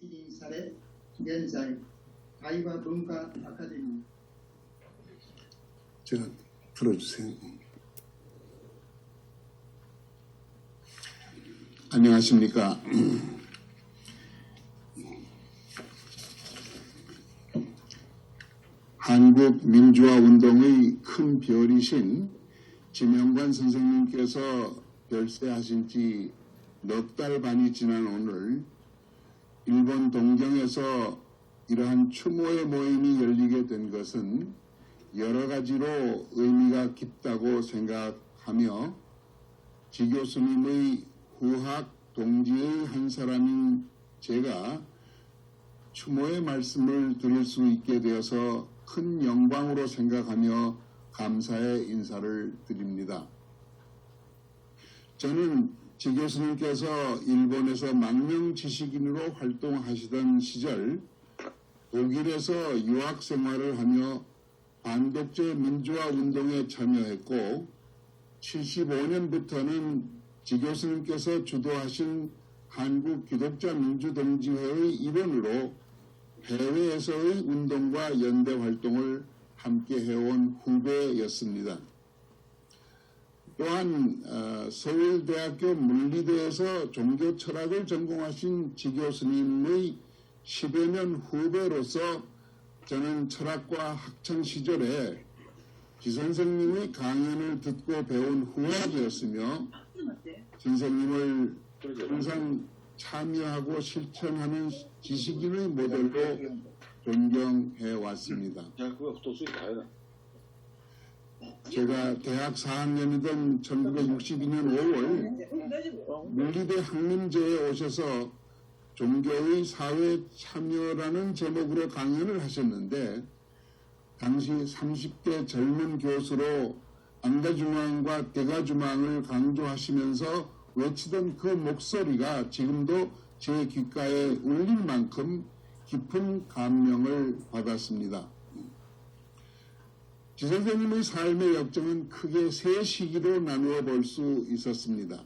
記任され、現在、対話文化アカデミー 제가 풀어주세요. 안녕하십니까. 한국민주화운동의 큰 별이신 지명관 선생님께서 별세하신 지 넉 달 반이 지난 오늘 일본 동경에서 이러한 추모의 모임이 열리게 된 것은 여러 가지로 의미가 깊다고 생각하며 지 교수님의 후학 동지의 한 사람인 제가 추모의 말씀을 드릴 수 있게 되어서 큰 영광으로 생각하며 감사의 인사를 드립니다. 저는 지 교수님께서 일본에서 망명 지식인으로 활동하시던 시절 독일에서 유학 생활을 하며 반독재 민주화 운동에 참여했고 75년부터는 지 교수님께서 주도하신 한국 기독자 민주동지회의 일원으로 해외에서의 운동과 연대 활동을 함께 해온 후배였습니다. 또한 서울대학교 물리대에서 종교 철학을 전공하신 지 교수님의 10여 년 후배로서 저는 철학과 학창 시절에 지 선생님의 강연을 듣고 배운 후학이었으며 선생님을 항상 참여하고 실천하는 지식인의 모델로 존경해 왔습니다. 제가 대학 4학년이던 1962년 5월 물리대 학림제에 오셔서 종교의 사회 참여라는 제목으로 강연을 하셨는데 당시 30대 젊은 교수로 안가주망과 대가주망을 강조하시면서 외치던 그 목소리가 지금도 제 귓가에 울릴 만큼 깊은 감명을 받았습니다. 지 선생님의 삶의 역정은 크게 세 시기로 나누어 볼 수 있었습니다.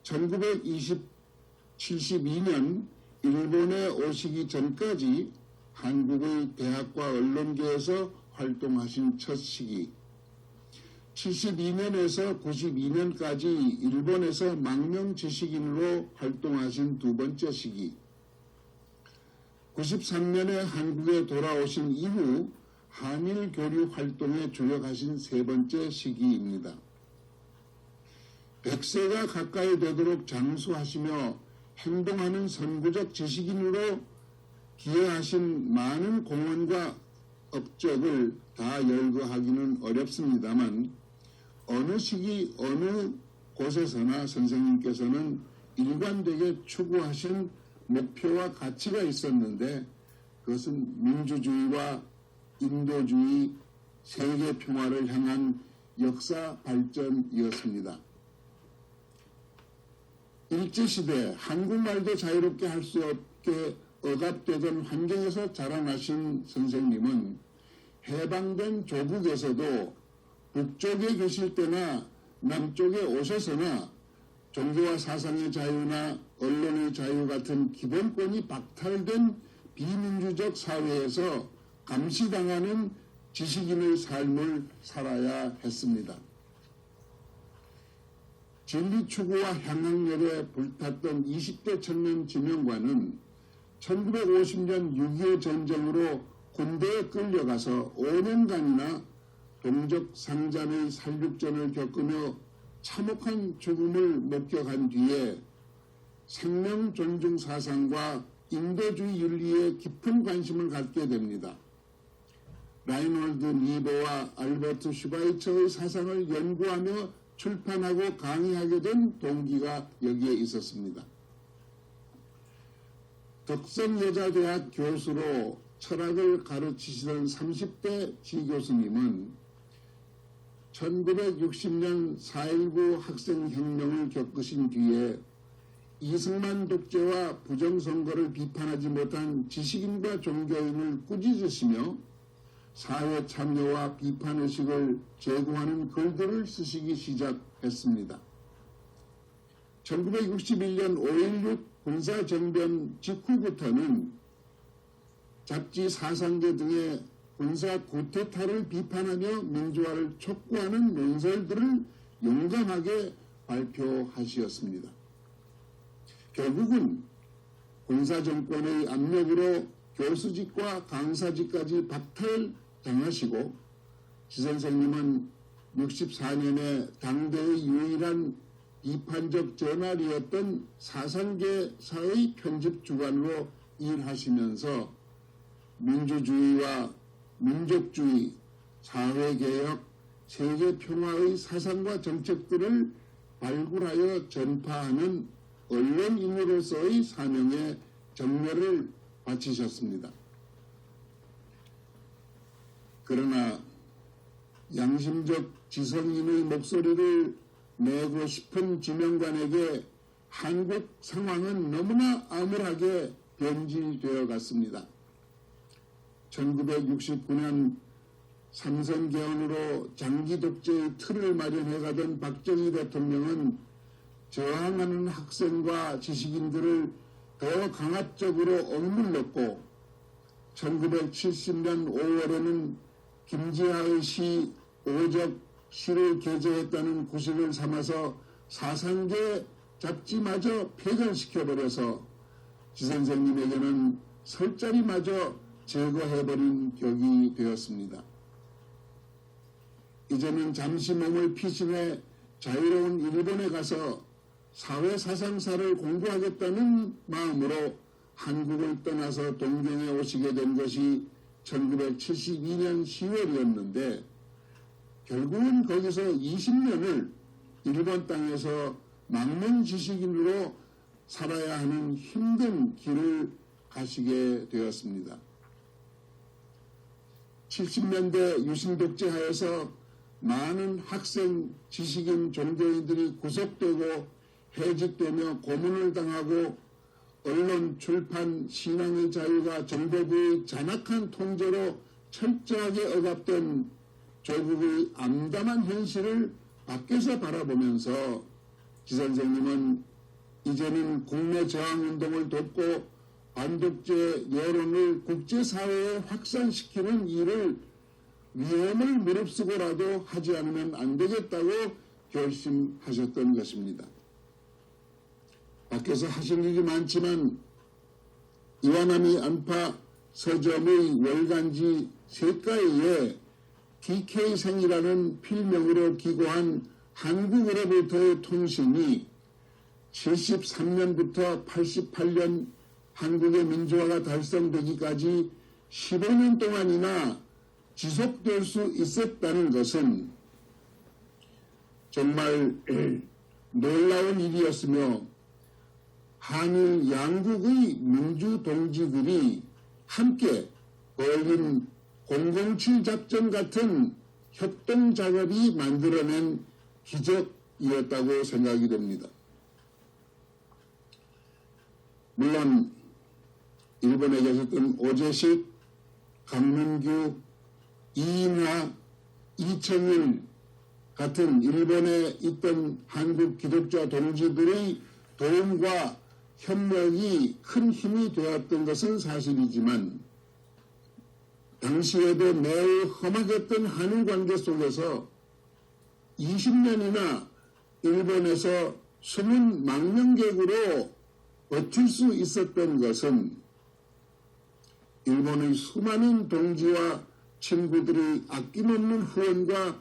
1972년 일본에 오시기 전까지 한국의 대학과 언론계에서 활동하신 첫 시기, 72년에서 92년까지 일본에서 망명 지식인으로 활동하신 두 번째 시기, 93년에 한국에 돌아오신 이후 한일 교류 활동에 주력하신 세 번째 시기입니다. 100세가 가까이 되도록 장수하시며 행동하는 선구적 지식인으로 기여하신 많은 공헌과 업적을 다 열거하기는 어렵습니다만 어느 시기 어느 곳에서나 선생님께서는 일관되게 추구하신 목표와 가치가 있었는데 그것은 민주주의와 인도주의, 세계 평화를 향한 역사 발전이었습니다. 일제시대 한국말도 자유롭게 할 수 없게 억압되던 환경에서 자라나신 선생님은 해방된 조국에서도 북쪽에 계실 때나 남쪽에 오셔서나 종교와 사상의 자유나 언론의 자유 같은 기본권이 박탈된 비민주적 사회에서 감시당하는 지식인의 삶을 살아야 했습니다. 진리 추구와 향락열에 불탔던 20대 청년 지명관은 1950년 6.25 전쟁으로 군대에 끌려가서 5년간이나 동족 상잔의 살육전을 겪으며 참혹한 죽음을 목격한 뒤에 생명 존중 사상과 인도주의 윤리에 깊은 관심을 갖게 됩니다. 라이놀드 니버와 알버트 슈바이처의 사상을 연구하며 출판하고 강의하게 된 동기가 여기에 있었습니다. 덕성여자대학 교수로 철학을 가르치시던 30대 지 교수님은 1960년 4.19 학생혁명을 겪으신 뒤에 이승만 독재와 부정선거를 비판하지 못한 지식인과 종교인을 꾸짖으시며 사회 참여와 비판의식을 제고하는 글들을 쓰시기 시작했습니다. 1961년 5.16 군사정변 직후부터는 잡지 사상계 등의 군사 쿠데타를 비판하며 민주화를 촉구하는 논설들을 용감하게 발표하시었습니다. 결국은 군사정권의 압력으로 교수직과 강사직까지 박탈당하시고 지 선생님은 64년에 당대의 유일한 비판적 저널이었던 사상계사의 편집주간으로 일하시면서 민주주의와 민족주의, 사회개혁, 세계평화의 사상과 정책들을 발굴하여 전파하는 언론인으로서의 사명에 정열을 바치셨습니다. 그러나 양심적 지성인의 목소리를 내고 싶은 지명관에게 한국 상황은 너무나 암울하게 변질되어 갔습니다. 1969년 삼선 개헌으로 장기 독재의 틀을 마련해가던 박정희 대통령은 저항하는 학생과 지식인들을 더 강압적으로 억눌렀고 1970년 5월에는 김지하의 시 오적 시를 게재했다는 구실을 삼아서 사상계 잡지마저 폐간시켜버려서 지 선생님에게는 설자리마저 제거해버린 격이 되었습니다. 이제는 잠시 몸을 피신해 자유로운 일본에 가서 사회사상사를 공부하겠다는 마음으로 한국을 떠나서 동경에 오시게 된 것이 1972년 10월이었는데 결국은 거기서 20년을 일본 땅에서 망명 지식인으로 살아야 하는 힘든 길을 가시게 되었습니다. 70년대 유신독재하에서 많은 학생, 지식인, 종교인들이 구속되고 해직되며 고문을 당하고 언론, 출판, 신앙의 자유가 정보부의 잔악한 통제로 철저하게 억압된 조국의 암담한 현실을 밖에서 바라보면서 지 선생님은 이제는 국내 저항운동을 돕고 반독재 여론을 국제사회에 확산시키는 일을 위험을 무릅쓰고라도 하지 않으면 안 되겠다고 결심하셨던 것입니다. 밖에서 하실 일이 많지만 이와나미 안팎 서점의 월간지 세가이에 DK생이라는 필명으로 기고한 한국으로부터의 통신이 73년부터 88년 한국의 민주화가 달성되기까지 15년 동안이나 지속될 수 있었다는 것은 정말 놀라운 일이었으며 한일 양국의 민주동지들이 함께 벌인 007 작전 같은 협동 작업이 만들어낸 기적이었다고 생각이 됩니다. 물론 일본에 계셨던 오재식, 강문규, 이인하, 이청일 같은 일본에 있던 한국 기독자 동지들의 도움과 협력이 큰 힘이 되었던 것은 사실이지만 당시에도 매우 험악했던 한일 관계 속에서 20년이나 일본에서 숨은 망명객으로 버틸 수 있었던 것은 일본의 수많은 동지와 친구들의 아낌없는 후원과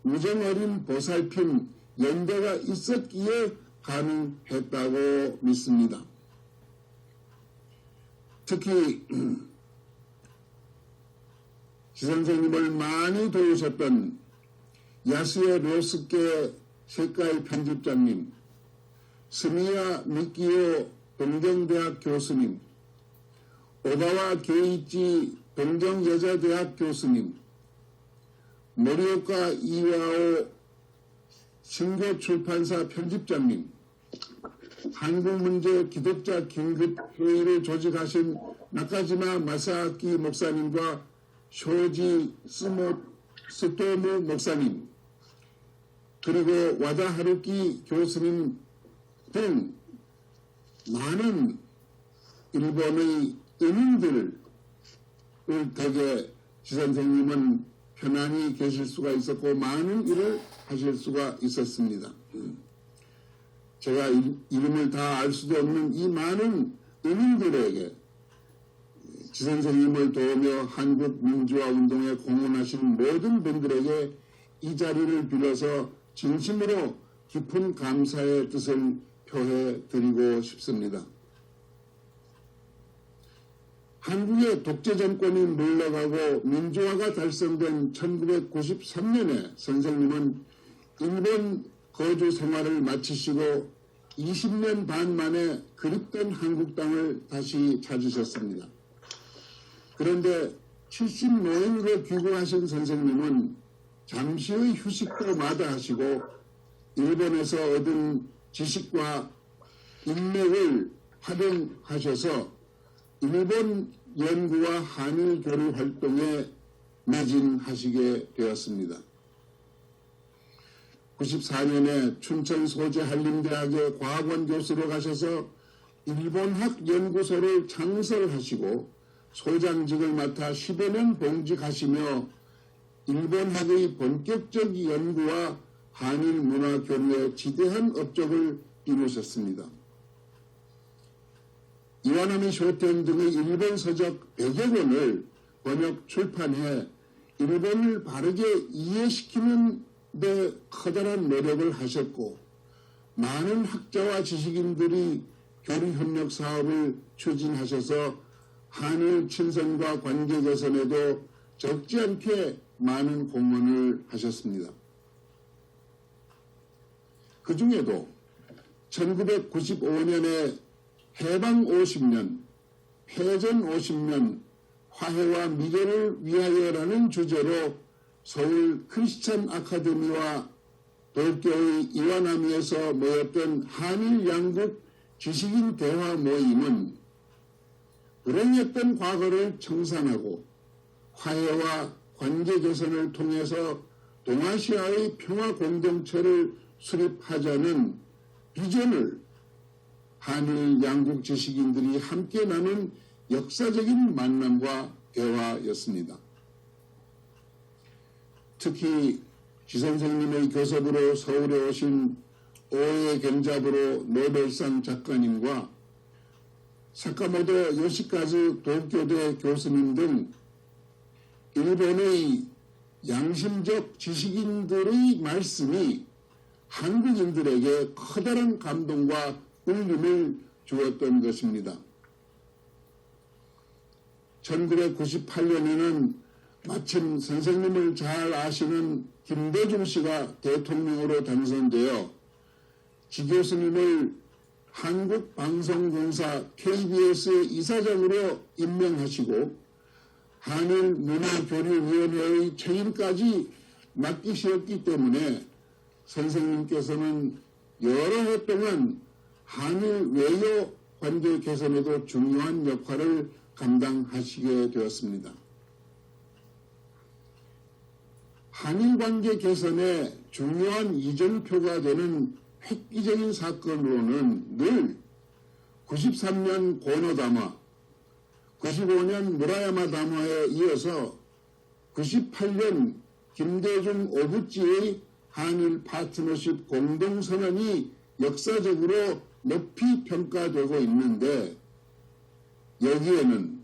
우정어린 보살핌, 연대가 있었기에 가능했다고 믿습니다. 특히 지 선생님을 많이 도우셨던 야스에 료스케 세카이 편집장님, 스미야 미키오 동경대학 교수님, 오가와 게이치 동경여자대학 교수님, 모리오카 이와오 신교출판사 편집장님, 한국문제 기독자 긴급회의를 조직하신 나카지마 마사아키 목사님과 쇼지 스토무 목사님, 그리고 와다 하루키 교수님 등 많은 일본의 은인들을 덕에 지 선생님은 편안히 계실 수가 있었고 많은 일을 하실 수가 있었습니다. 제가 이름을 다 알 수도 없는 이 많은 은인들에게 지 선생님을 도우며 한국 민주화 운동에 공헌하신 모든 분들에게 이 자리를 빌어서 진심으로 깊은 감사의 뜻을 표해 드리고 싶습니다. 한국의 독재 정권이 물러가고 민주화가 달성된 1993년에 선생님은 일본 거주 생활을 마치시고 20년 반 만에 그립던 한국 땅을 다시 찾으셨습니다. 그런데 70노인으로 귀국하신 선생님은 잠시의 휴식도 마다하시고 일본에서 얻은 지식과 인맥을 활용하셔서 일본 연구와 한일 교류 활동에 매진하시게 되었습니다. 94년에 춘천 소재 한림대학의 과학원 교수로 가셔서 일본학 연구소를 창설하시고 소장직을 맡아 10여 년 봉직하시며 일본학의 본격적 연구와 한일 문화 교류에 지대한 업적을 이루셨습니다. 이와나미 쇼텐 등의 일본 서적 100여 권을 번역 출판해 일본을 바르게 이해시키는 데 커다란 노력을 하셨고 많은 학자와 지식인들이 교류협력 사업을 추진하셔서 한일 친선과 관계 개선에도 적지 않게 많은 공헌을 하셨습니다. 그 중에도 1995년에 해방 50년, 패전 50년, 화해와 미래를 위하여라는 주제로 서울 크리스찬 아카데미와 도쿄의 이와나미에서 모였던 한일 양국 지식인 대화 모임은 불행했던 과거를 청산하고 화해와 관계 개선을 통해서 동아시아의 평화 공동체를 수립하자는 비전을 한일 양국 지식인들이 함께 나눈 역사적인 만남과 대화였습니다. 특히 지 선생님의 교섭으로 서울에 오신 오에 겐자부로 노벨상 작가님과 사카모토 요시카즈 도쿄대 교수님 등 일본의 양심적 지식인들의 말씀이 한국인들에게 커다란 감동과 울림을 주었던 것입니다. 1998년에는 마침 선생님을 잘 아시는 김대중 씨가 대통령으로 당선되어 지 교수님을 한국방송공사 KBS의 이사장으로 임명하시고 한일문화교류위원회의 책임까지 맡기셨기 때문에 선생님께서는 여러 해 동안 한일 외교 관계 개선에도 중요한 역할을 감당하시게 되었습니다. 한일 관계 개선에 중요한 이정표가 되는 획기적인 사건으로는 늘 93년 고노담화, 95년 무라야마 담화에 이어서 98년 김대중 오부찌의 한일 파트너십 공동선언이 역사적으로 높이 평가되고 있는데 여기에는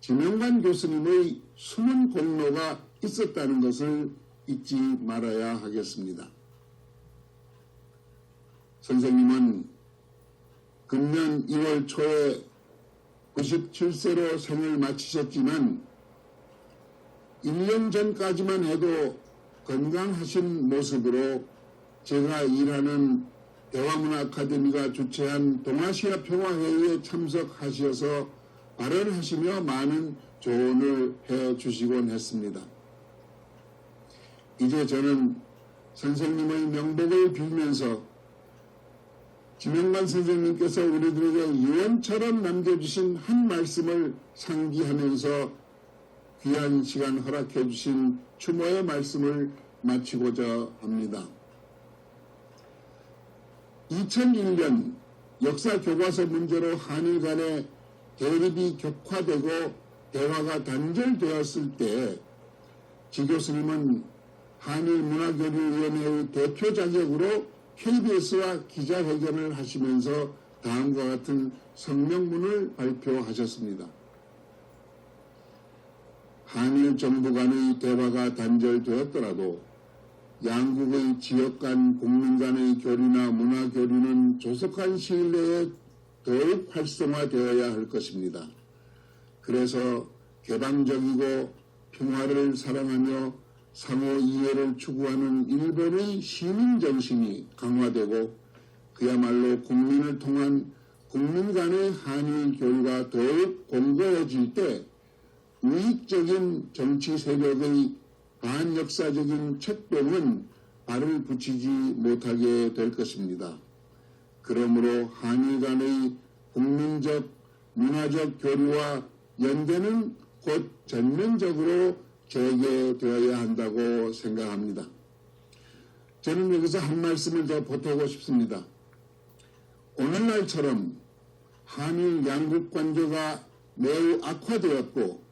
김영관 교수님의 숨은 공로가 있었다는 것을 잊지 말아야 하겠습니다. 선생님은 금년 2월 초에 97세로 생을 마치셨지만 1년 전까지만 해도 건강하신 모습으로 제가 일하는 대화문화 아카데미가 주최한 동아시아 평화회의에 참석하셔서 발언하시며 많은 조언을 해주시곤 했습니다. 이제 저는 선생님의 명복을 빌면서 김영관 선생님께서 우리들에게 유언처럼 남겨주신 한 말씀을 상기하면서 귀한 시간 허락해 주신 추모의 말씀을 마치고자 합니다. 2001년 역사 교과서 문제로 한일 간의 대립이 격화되고 대화가 단절되었을 때 지 교수님은 한일문화교류위원회의 대표 자격으로 KBS와 기자회견을 하시면서 다음과 같은 성명문을 발표하셨습니다. 한일 정부 간의 대화가 단절되었더라도 양국의 지역 간 국민 간의 교류나 문화 교류는 조속한 시일 내에 더욱 활성화되어야 할 것입니다. 그래서 개방적이고 평화를 사랑하며 상호 이해를 추구하는 일본의 시민 정신이 강화되고 그야말로 국민을 통한 국민 간의 한일 교류가 더욱 공고해질 때 우익적인 정치 세력의 반역사적인 책동은 발을 붙이지 못하게 될 것입니다. 그러므로 한일 간의 국민적, 문화적 교류와 연대는 곧 전면적으로 재개되어야 한다고 생각합니다. 저는 여기서 한 말씀을 더 보태고 싶습니다. 오늘날처럼 한일 양국 관계가 매우 악화되었고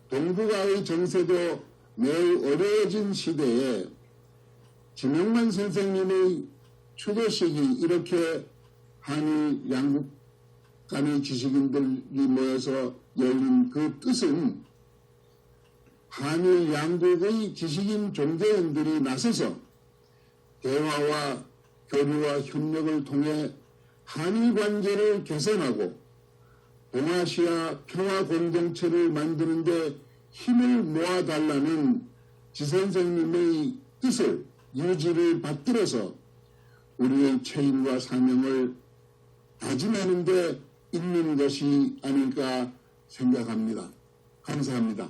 동북아의 정세도 매우 어려워진 시대에 진흥만 선생님의 추도식이 이렇게 한일 양국 간의 지식인들이 모여서 열린 그 뜻은 한일 양국의 지식인 종교인들이 나서서 대화와 교류와 협력을 통해 한일 관계를 개선하고 동아시아 평화 공동체를 만드는 데 힘을 모아달라는 지 선생님의 뜻을 유지를 받들어서 우리의 책임과 사명을 다짐하는 데 있는 것이 아닐까 생각합니다. 감사합니다.